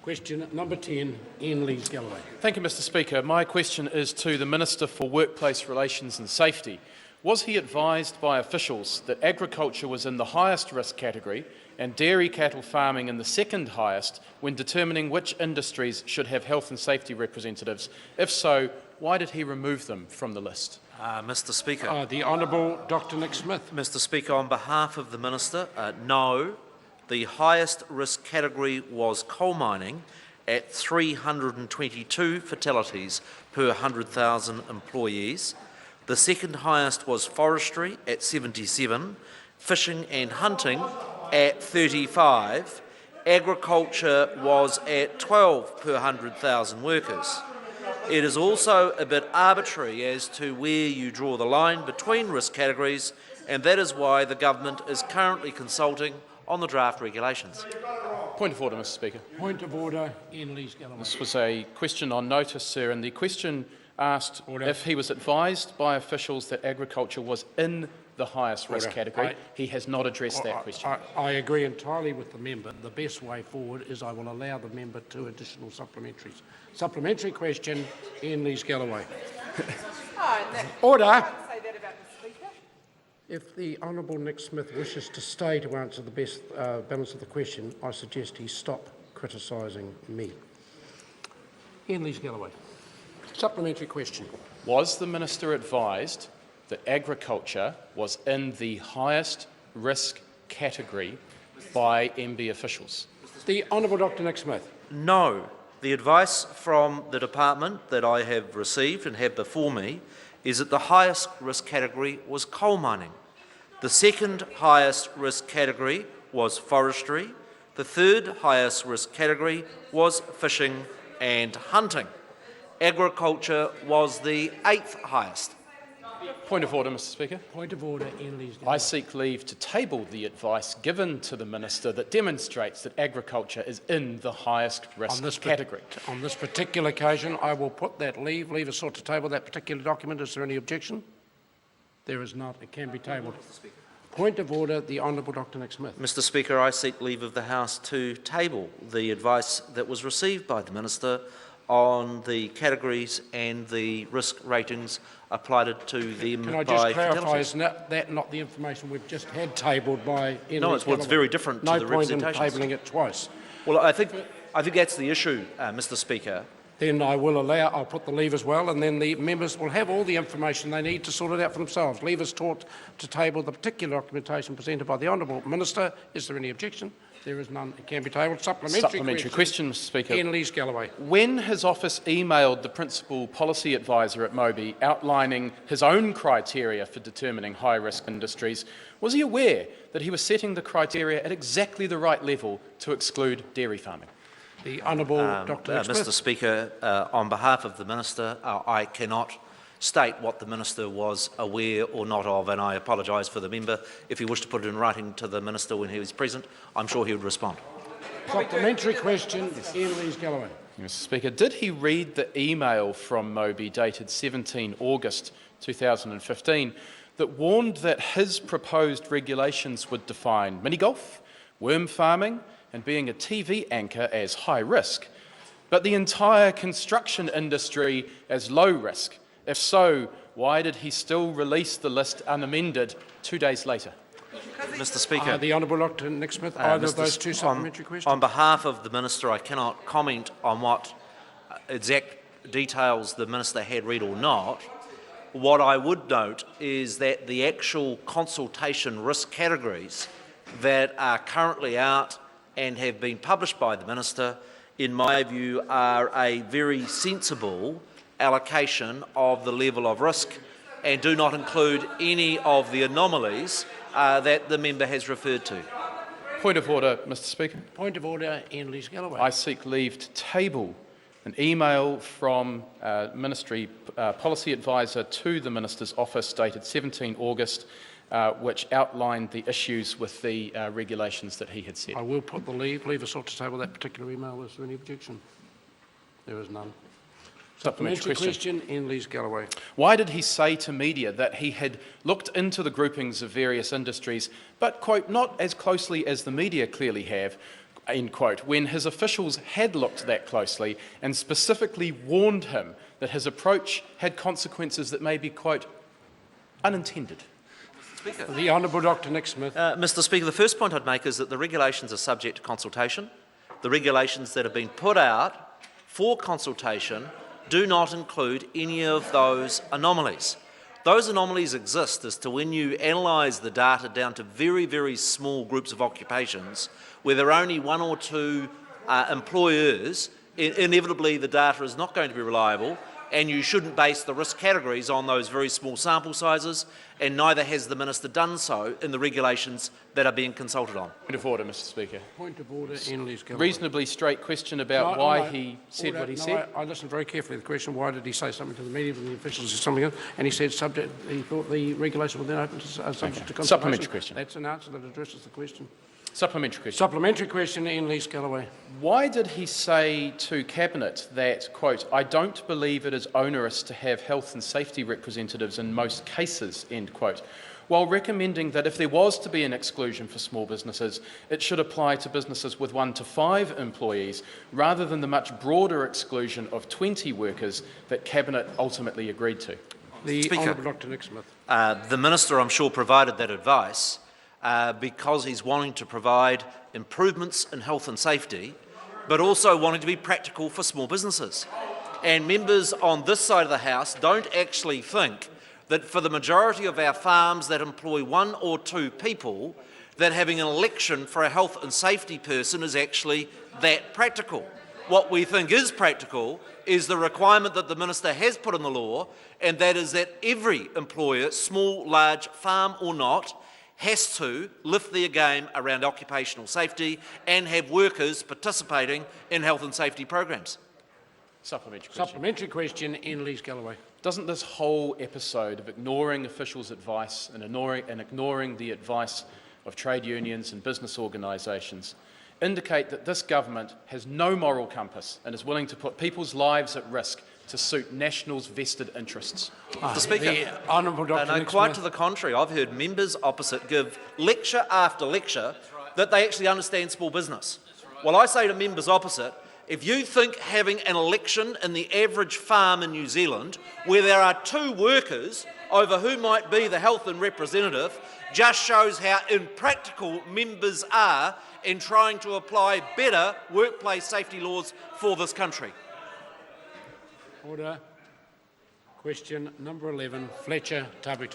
Question number 10, Iain Lees-Galloway. Thank you, Mr Speaker. My question is to the Minister for Workplace Relations and Safety. Was he advised by officials that agriculture was in the highest risk category and dairy cattle farming in the second highest when determining which industries should have health and safety representatives? If so, why did he remove them from the list? Mr Speaker. The Honourable Dr Nick Smith. Mr Speaker, on behalf of the Minister, no. The highest risk category was coal mining at 322 fatalities per 100,000 employees. The second highest was forestry at 77, fishing and hunting at 35. Agriculture was at 12 per 100,000 workers. It is also a bit arbitrary as to where you draw the line between risk categories, and that is why the Government is currently consulting on the draft regulations. Point of order, Mr Speaker. Point of order, Iain Lees-Galloway. This was a question on notice, sir, and the question asked if he was advised by officials that agriculture was in the highest risk category. He has not addressed that question. I agree entirely with the member. The best way forward is I will allow the member 2 additional supplementaries. Supplementary question, Iain Lees-Galloway. Order. If the Honourable Nick Smith wishes to stay to answer the best balance of the question, I suggest he stop criticising me. Iain Lees-Galloway. Supplementary question. Was the Minister advised that agriculture was in the highest risk category by MB officials? The Honourable Dr Nick Smith. No. The advice from the Department that I have received and have before me is that the highest risk category was coal mining. The second highest risk category was forestry. The third highest risk category was fishing and hunting. Agriculture was the 8th highest. Point of order, Mr Speaker. Point of order, Iain Lees-Galloway. I seek leave to table the advice given to the Minister that demonstrates that agriculture is in the highest risk category. On this particular occasion, I will put that leave is sought to table that particular document. Is there any objection? There is not. It can be tabled. Point of order, the Honourable Dr Nick Smith. Mr Speaker, I seek leave of the House to table the advice that was received by the Minister on the categories and the risk ratings applied to them by Can I just clarify, fatalities. is that not the information we've just had tabled by Iain No, Lees-Galloway? it's very different to the representations. No point in tabling it twice. Well, I think that's the issue, Mr Speaker. Then I'll put the leave as well, and then the members will have all the information they need to sort it out for themselves. Leave is taught to table the particular documentation presented by the Honourable Minister. Is there any objection? There is none. It can be tabled. Supplementary question, Mr Speaker. Iain Lees-Galloway. When his office emailed the Principal Policy Advisor at Moby outlining his own criteria for determining high-risk industries, was he aware that he was setting the criteria at exactly the right level to exclude dairy farming? The Honourable Dr Nick Smith. Mr Speaker, on behalf of the Minister, I cannot state what the Minister was aware or not of, and I apologise for the member. If he wished to put it in writing to the Minister when he was present, I'm sure he would respond. Supplementary question, Iain Lees-Galloway. Mr Speaker, did he read the email from Moby dated 17 August 2015 that warned that his proposed regulations would define mini-golf, worm farming and being a TV anchor as high risk, but the entire construction industry as low risk? If so, why did he still release the list unamended 2 days later? Mr Speaker. The Honourable Dr Nick Smith, either of those two supplementary questions? On behalf of the Minister, I cannot comment on what exact details the Minister had read or not. What I would note is that the actual consultation risk categories that are currently out and have been published by the Minister, in my view, are a very sensible allocation of the level of risk and do not include any of the anomalies that the member has referred to. Point of order, Mr Speaker. Point of order, Iain Lees-Galloway. I seek leave to table an email from Ministry Policy Advisor to the Minister's office dated 17 August which outlined the issues with the regulations that he had set. I will put the leave is sought to table that particular email. Is there any objection? There is none. Supplementary question, Iain Lees-Galloway. Why did he say to media that he had looked into the groupings of various industries, but, quote, not as closely as the media clearly have, end quote, when his officials had looked that closely and specifically warned him that his approach had consequences that may be, quote, unintended? Speaker. The Honourable Dr Nick Smith. Mr Speaker, the first point I'd make is that the regulations are subject to consultation. The regulations that have been put out for consultation do not include any of those anomalies. Those anomalies exist as to when you analyse the data down to very, very small groups of occupations where there are only one or two employers, inevitably the data is not going to be reliable, and you shouldn't base the risk categories on those very small sample sizes, and neither has the Minister done so in the regulations that are being consulted on. Point of order, Mr Speaker. Point of order, Iain Lees-Galloway. Reasonably straight question about why he said what he said. I listened very carefully to the question, why did he say something to the media when the officials said something else, and he said he thought the regulation would then open to subject to consultation. Supplementary question. That's an answer that addresses the question. Supplementary question. Supplementary question, Iain Lees-Galloway. Why did he say to Cabinet that, quote, I don't believe it is onerous to have health and safety representatives in most cases, end quote, while recommending that if there was to be an exclusion for small businesses, it should apply to businesses with 1 to 5 employees, rather than the much broader exclusion of 20 workers that Cabinet ultimately agreed to? The Speaker. Honourable Dr Nick Smith. The Minister, I'm sure, provided that advice because he's wanting to provide improvements in health and safety, but also wanting to be practical for small businesses. And members on this side of the House don't actually think that for the majority of our farms that employ 1 or 2 people, that having an election for a health and safety person is actually that practical. What we think is practical is the requirement that the Minister has put in the law, and that is that every employer, small, large, farm or not, has to lift their game around occupational safety and have workers participating in health and safety programs. Supplementary question. Supplementary question, Iain Lees-Galloway. Doesn't this whole episode of ignoring officials' advice and ignoring the advice of trade unions and business organisations indicate that this government has no moral compass and is willing to put people's lives at risk to suit National's vested interests? Mr Speaker, The Honourable Dr no, Nick quite Smith. to the contrary. I've heard members opposite give lecture after lecture that they actually understand small business. Well, I say to members opposite, if you think having an election in the average farm in New Zealand, where there are 2 workers over who might be the health and representative, just shows how impractical members are in trying to apply better workplace safety laws for this country. Order. Question number 11, Fletcher Tabuta.